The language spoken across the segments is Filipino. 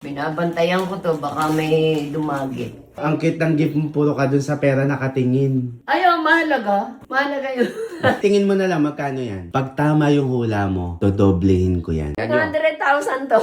Binabantayan ko to, baka may dumagi. Ang cute ng gift mo, puro ka dun sa pera nakatingin. Ayaw, mahalaga. Mahalaga yun. Tingin mo na lang magkano yan. Pag tama yung hula mo, dodoblehin ko yan. 100,000 to.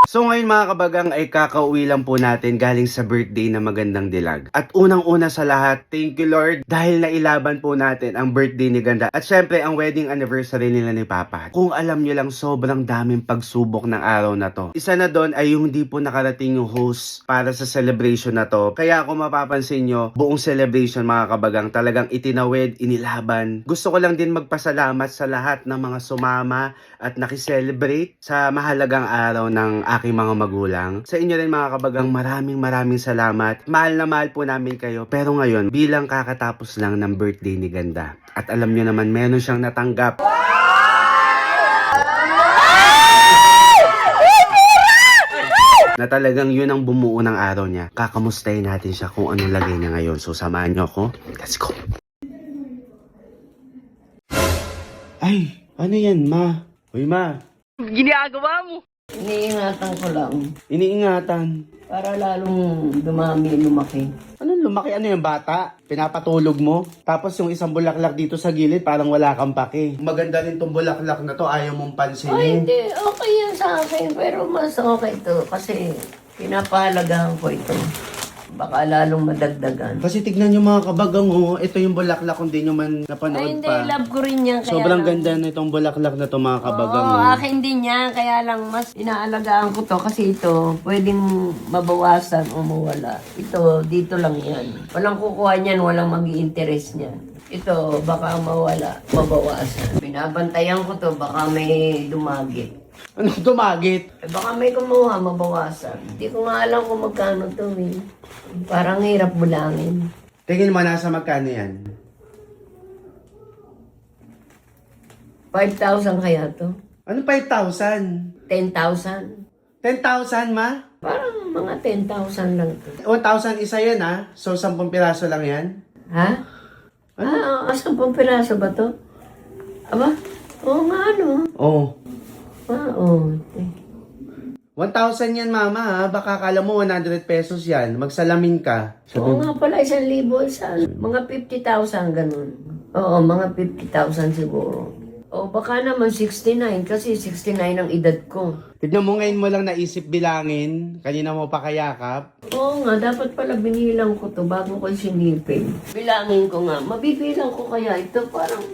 So ngayon mga kabagang ay kakauwi lang po natin galing sa birthday na magandang dilag. At unang-una sa lahat, thank you Lord dahil nailaban po natin ang birthday ni Ganda. At syempre ang wedding anniversary nila ni Papa. Kung alam nyo lang sobrang daming pagsubok ng araw na to. Isa na doon ay yung di po nakarating yung host para sa celebration na to. Kaya kung mapapansin nyo, buong celebration mga kabagang talagang itinawid, inilaban. Gusto ko lang din magpasalamat sa lahat ng mga sumama at nakiselebrate sa mahalagang araw ng aking mga magulang. Sa inyo rin mga kabagang maraming salamat. Mahal na mahal po namin kayo. Pero ngayon, bilang kakatapos lang ng birthday ni Ganda. At alam nyo naman, meron siyang natanggap. Na talagang yun ang bumuo ng araw niya. Kakamustahin natin siya kung anong lagay niya ngayon. So samahan niyo ako. Let's go! Ay, ano yan ma? Uy ma, Ginagawa mo. Iniingatan ko lang. iniingatan. Para lalong dumami, lumaki. Anong lumaki? Ano yung bata? Pinapatulog mo? Tapos yung isang bulaklak dito sa gilid, parang wala kang pake. Maganda rin tong bulaklak na to, ayaw mong Ay, pansinin. hindi. Okay yan sa akin. Pero mas okay to. Kasi pinapahalagahan ko ito. Baka lalong madagdagan. Kasi tignan nyo mga kabagang, oh, ito yung bulaklak kung di nyo man napanood Ay, hindi. pa. Love ko rin yan. Kaya Sobrang lang. ganda na itong bulaklak na to mga kabagang. Oo, oh. akin din yan. Kaya lang mas inaalagaan ko to. Kasi ito, pwedeng mabawasan o mawala. Ito, dito lang yan. Walang kukuha niyan, walang mag-i-interest niyan. Ito, baka mawala, mabawasan. Binabantayan ko to, baka may dumagi. Ano tumagit? Eh, baka may kumuha, mabawasan. Hindi ko nga alam kung magkano to eh. Parang hirap bulangin. Tingin mo nasa magkano yan? 5,000 kaya to? Ano 5,000? 10,000? 10,000 ma? Parang mga 10,000 lang to. 1,000 isa yan ha? So 10 piraso lang yan? Ha? Ano? 10 piraso ba to? Aba? Oo nga ano. Oo. Oo. 1,000 yan mama ha? Baka kala mo 100 pesos yan. Magsalamin ka. Oo nga pala, 1,000 isa. Mga 50,000 ganun. Oo, mga 50,000 siguro. O baka naman 69 kasi 69 ang edad ko. Tignan mo ngayon mo lang naisip bilangin. Kanina mo pa kayakap. Oo nga, dapat pala binilang ko to bago ko sinipin. Bilangin ko nga. Mabibilang ko kaya ito parang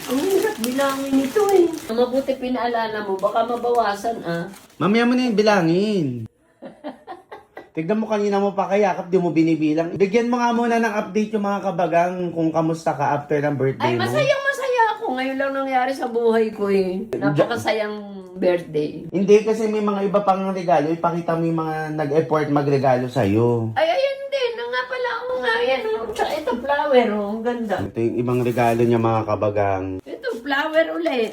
ang hirap bilangin ito eh. Mabuti pinaalala mo, baka mabawasan ah. Mamaya mo na yung bilangin. Tignan mo kanina mo pa kayakap, di mo binibilang. Bigyan mo nga muna ng update yung mga kabagang kung kamusta ka after ng birthday Ay, mo. masaya ako. Ngayon lang nangyari sa buhay ko eh. Napakasayang birthday. Hindi kasi may mga iba pang regalo. Ipakita mo yung mga nag-effort magregalo sa'yo. Ay, ayan din. Na nga pala ako nga. Ayan, oh. Tsaka ito flower, oh. Ang ganda. Ito yung ibang regalo niya mga kabagang. Ito, flower ulit.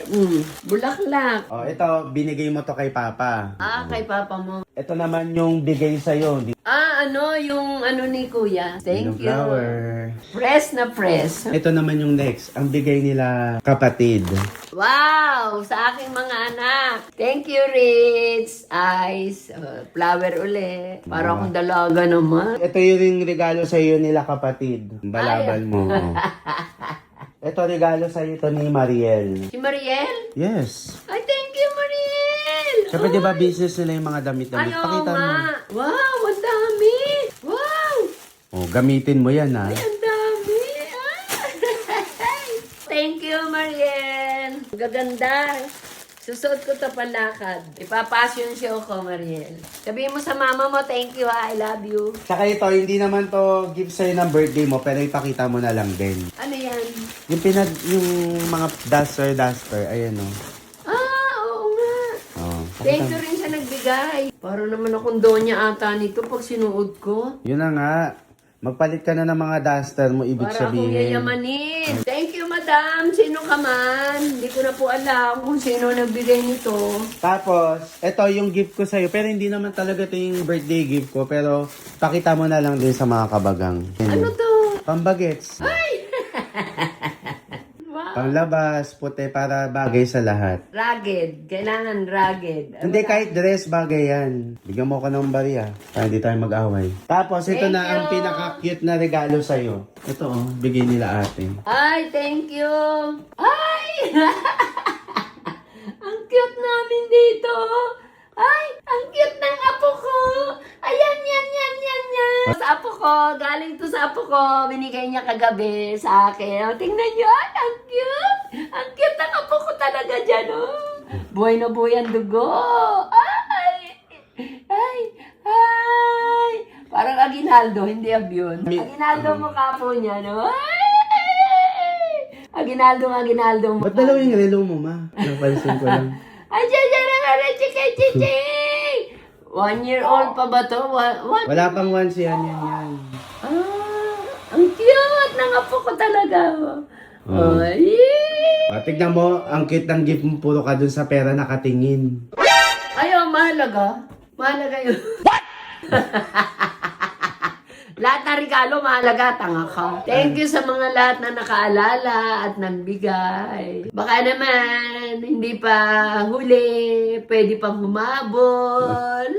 Bulaklak. Oh, ito, binigay mo to kay Papa. Ah, kay papa mo. Ito naman yung bigay sa'yo. Ah, ano, yung ano ni kuya. Thank Yung you. flower. Press na press. Ito naman yung next. Ang bigay nila kapatid. Wow! Sa aking mga anak. Thank you, Ritz. Ice. Flower uli. Para akong dalaga naman. Ito yung regalo sa'yo nila kapatid. Balabal mo. oh. Ito regalo sa'yo ito ni Mariel. Si Mariel? Yes. Ay, thank you, Mariel! Siyempre di ba business nila yung mga damit-damit? Ay, oo Pakita mo. nga. Wow, ang dami! Wow! Oh, gamitin mo yan ha. Ay, ang dami! Ay! Thank you, Mariel! Ang gaganda. Susuot ko to palakad. Ipapasyon show ko, Mariel. Sabihin mo sa mama mo, thank you ha, I love you. Saka ito, hindi naman to gift sa'yo ng birthday mo, pero ipakita mo na lang din. Ano yan? Yung mga duster, ayan o. Ah, oo nga. Oh, Thank you rin siya nagbigay. Para naman akong donya ata nito pag sinuod ko. Yun na nga. Magpalit ka na ng mga duster mo, ibig Para akong sabihin. yayamanin. Thank you, madam. Sino ka man? Hindi ko na po alam kung sino nagbigay nito. Tapos, ito yung gift ko sa'yo. Pero hindi naman talaga ito yung birthday gift ko. Pero, pakita mo na lang din sa mga kabagang. Ano to? Pambagets. Wow! Panglabas, puti, para bagay sa lahat. Rugged. Kailangan rugged. Hindi, kahit dress, bagay yan. Bigyan mo ko ng bariya para hindi tayo mag-away. Tapos, ito Thank na ang you. pinaka-cute na regalo sa'yo. Ito, oh, bigay nila ate. Ay, thank you. Ay! Ang cute namin dito. Ay, ang cute ng apo ko. Ayan, yan. Sa apo ko, galing to sa apo ko. Binigay niya kagabi sa akin. O, tingnan niyo, ay, ang cute. Ang cute ng apo ko talaga dyan, oh. Buhay na buhay ang dugo. Ay! Parang Aguinaldo, hindi Abion. Aguinaldo mukha po niya, no? Ay! Aguinaldo. Ba't dalawa yung relo mo, ma? Napansin ko lang. Ay, chiching! 1 year old pa ba to? What? Wala pang once yan. Ang cute ng apo ko talaga. Oh. Ay! Tignan mo, ang cute ng gift mo, puro ka dun sa pera nakatingin. Ayaw, mahalaga. Mahalaga yun. What? Lahat ng regalo, mahalaga, tanga ka. Thank you sa mga lahat na nakaalala at nagbigay. Baka naman, hindi pa huli, pwede pang humabol.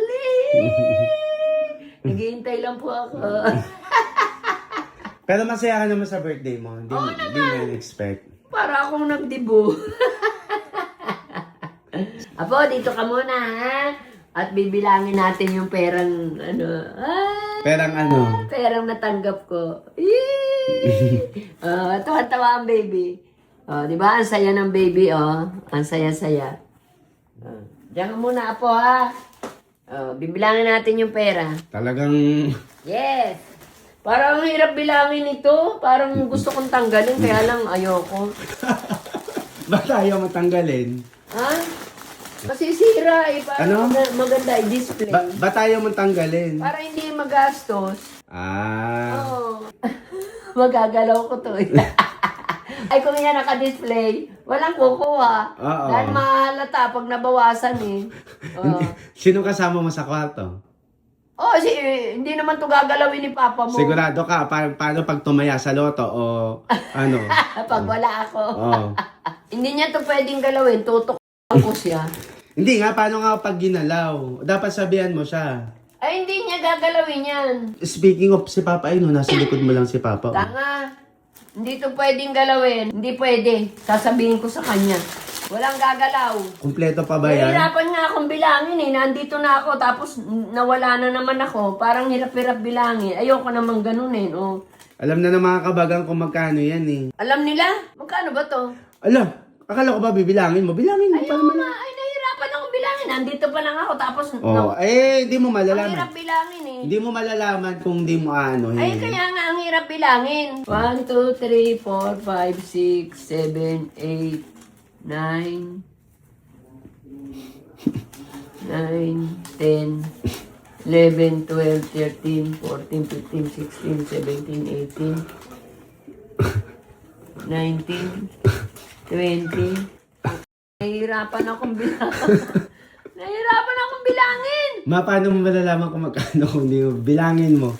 Naghihintay lang po ako. Pero masaya ka naman sa birthday mo. Hindi mo expect. Para akong nagdibo. Apo, dito ka muna, ha? At bibilangin natin yung perang, Perang ano? perang natanggap ko. Yee! Tawa-tawa ang baby. Di ba? Ang saya ng baby, Ang saya-saya. Diyan ka muna, Apo, ha? Bibilangin natin yung pera. Talagang... Yes! Parang ang hirap bilangin ito. Parang gusto kong tanggalin, kaya lang ayoko. Ba't ayaw matanggalin? Ha? Masisira eh. Parang Ano? maganda i-display. Ba't ayaw matanggalin? Para hindi magastos. Ah. Magagalaw ko to eh. Ay, kung yan naka-display, walang kukuha. Oo. Dahil mahalata pag nabawasan eh. Sino kasama mo sa kwarto? Hindi naman to gagalawin ni Papa mo. Sigurado ka, paano pag tumaya sa loto o ano? Pag wala ako. Oo. Hindi niya to pwedeng galawin. Tutok ko siya. Hindi nga, paano nga pag ginalaw? Dapat sabihan mo siya. Ay, hindi niya gagalawin yan. Speaking of si Papa, nasa likod mo lang si Papa. Oh. Tanga. Hindi to pwedeng galawin. Hindi pwede. Sasabihin ko sa kanya. Walang gagalaw. Kumpleto pa ba yan? Nahihirapan nga akong bilangin eh. Nandito na ako tapos nawala na naman ako. Parang hirap-hirap bilangin. Ayoko namang ganunin. Alam na ng mga kabagang kung magkano yan eh. Alam nila? Magkano ba to? Ala, akala ko ba bibilangin mo? Bilangin mo pa Ayoko naman. nga. Ay, nahihirapan akong bilangin. Nandito pa lang ako tapos... Hindi mo ang malalaman. hirap bilangin eh. Hindi mo malalaman kung hindi mo ano. Ay, kaya nga ang hirap bilangin. 1, 2, 3, 4, 5, 6, 7, 8, 9, 10, 11, 12, 13, 14, 15, 16, 17, 18, 19, 20. Nahihirapan akong bilangin. Paano mo malalaman kung magkano kung hindi mo bilangin mo?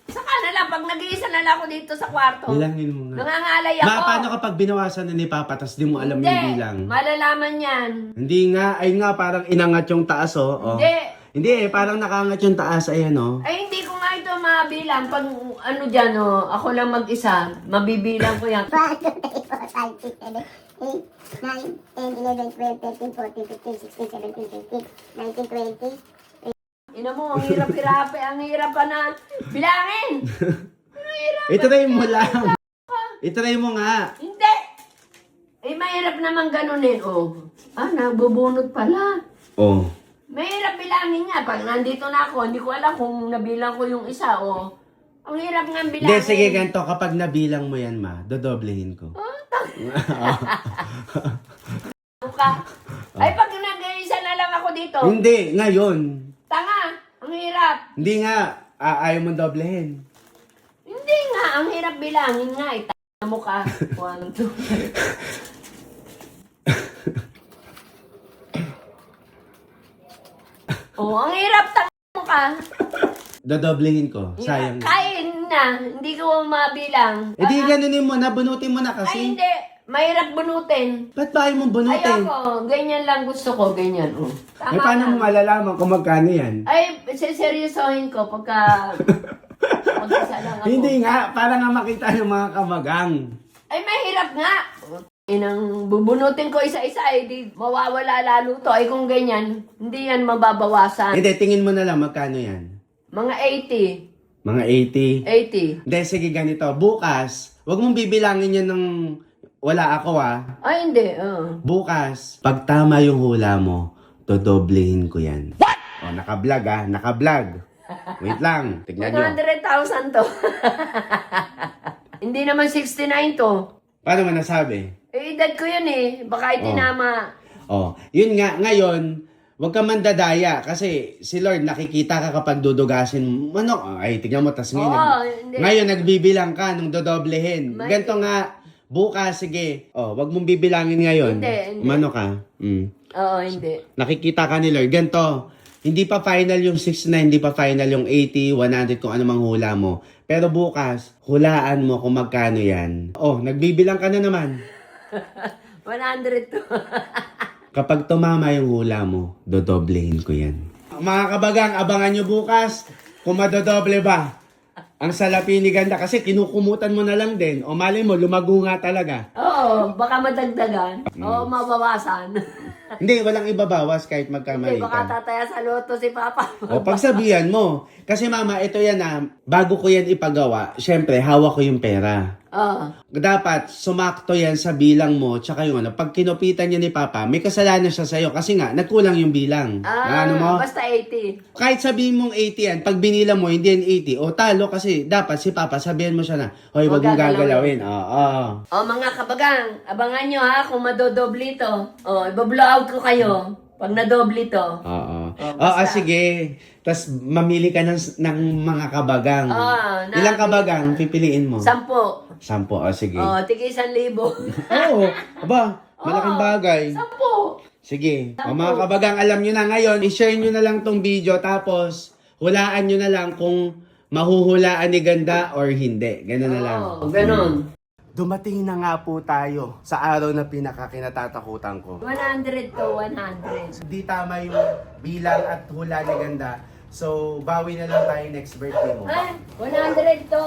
Saka na lang, pag nag-iisa na lang ako dito sa kwarto. Bilangin mo nga. Nangangalay ako. Paano kapag binawasan na ni Papa tas di mo alam Hindi, yung bilang? malalaman yan. Hindi nga, ay nga parang inangat yung taas oh. Hindi. Hindi parang nakangat yung taas, ayan oh. Ay, hindi ko nga ito mabilang. Pag ano dyan, ako lang mag-isa, mabibilang ko yan. 1, 2, 3, 4, 5, 6, 7, 8, 9, 10, 11, 12, 13, 14, 15, 16, 17, 18, 19, 20. Ina mo, ang hirap-hirap ang hirap pa na bilangin. Itry mo lang. Itry mo nga. Hindi. Mahirap naman ganunin. Nagbubunot pala. Oh. Mahirap bilangin nga. Pag nandito na ako, hindi ko alam kung nabilang ko yung isa, Ang hirap nga bilangin. Hindi, sige ganito. Kapag nabilang mo yan, ma, dodoblehin ko. Ay, pag nag-iisa na lang ako dito. Hindi, ngayon. Tanga, ang hirap. Hindi nga, ayaw mo doblehin. Hindi nga, ang hirap bilangin nga. Tanga mo ka. 1, 2, ang hirap, tanga mo ka. Dodoblehin ko. Sayang. Kain na, hindi ko mabilang. Eh di ganunin mo na, bunutin mo na Ay, kasi. hindi. mahirap bunutin. Ba't ba ayaw mong bunutin? Ayoko, ganyan lang gusto ko, ganyan. Oh. Ay, paano mo malalaman kung magkano yan? Ay, siseryosohin ko pagka mag-isa lang ako. Hindi nga, para nga makita ng mga kamagang. Ay, mahirap nga. Inang bubunutin ko isa-isa, di mawawala lalo to. Ay, kung ganyan, hindi yan mababawasan. Hindi, tingin mo na lang magkano yan. Mga Mga 80. 80. Hindi, sige ganito. Bukas, wag mong bibilangin yan ng wala ako Ay, hindi. Bukas, pag tama yung hula mo, dodoblehin ko yan. What? O, naka-vlog naka-vlog. Wait lang, tignan nyo. 100,000 to. Hindi naman 69 to. Paano mo nasabi? Eh, edad ko yun eh. Baka itinama. Oh, yun nga, ngayon, wag ka mandadaya kasi si Lord nakikita ka kapag dudugasin mo. Ano? Ay, tignan mo, tas ngayon. hindi. Ngayon, nagbibilang ka nung dodoblehin. May- Ganto nga, bukas, sige. Oh, wag mong bibilangin ngayon. Hindi. Mano ka? Oo, hindi. Nakikita ka ni Lord. Ganto, hindi pa final yung 69, hindi pa final yung 80, 100, kung ano mang hula mo. Pero bukas, hulaan mo kung magkano yan. Oh, nagbibilang ka na naman. 100 to. Kapag tumama yung hula mo, dodoblehin ko yan. Mga kabagang, abangan nyo bukas kung madodoble ba ang salapi ni Ganda. Kasi kinukumutan mo na lang din. O mali mo, lumago nga talaga. Oo, baka madagdagan. Oo, mabawasan. Hindi, walang ibabawas kahit Hindi, magkamali baka ka. tataya sa loto si Papa. O pagsabihan mo. Kasi mama, ito yan bago ko yan ipagawa, syempre, hawak ko yung pera. Oo. Dapat sumakto yan sa bilang mo, tsaka yung pag kinupitan niya ni Papa, may kasalanan siya sa'yo kasi nga, nagkulang yung bilang. Ano mo? Basta 80. Kahit sabihin mong 80 yan, pag binila mo, hindi yan 80, o talo kasi dapat si Papa, sabihin mo siya na, hoy, wag mong gagalawin. Oo. O mga kabagang, abangan nyo ha kung madodoble ito. O, ibablow out ko kayo pag nadoble ito. Oo. basta. Sige. Tapos mamili ka ng mga kabagang. Ilang kabagang pipiliin mo? 10. 10. Sige. O, tigi 1,000. Oo. Aba, malaking bagay. 10. Sige. O mga kabagang, alam nyo na ngayon, i-share nyo na lang tong video, tapos hulaan nyo na lang kung mahuhulaan ni Ganda or hindi. Ganun na lang. Oo, ganun. Dumating na nga po tayo sa araw na pinakakinatatakutan ko. 100 to 100. Di tama yung bilang at hula ni Ganda. So, bawi na lang tayo next birthday mo. Ay, 100 to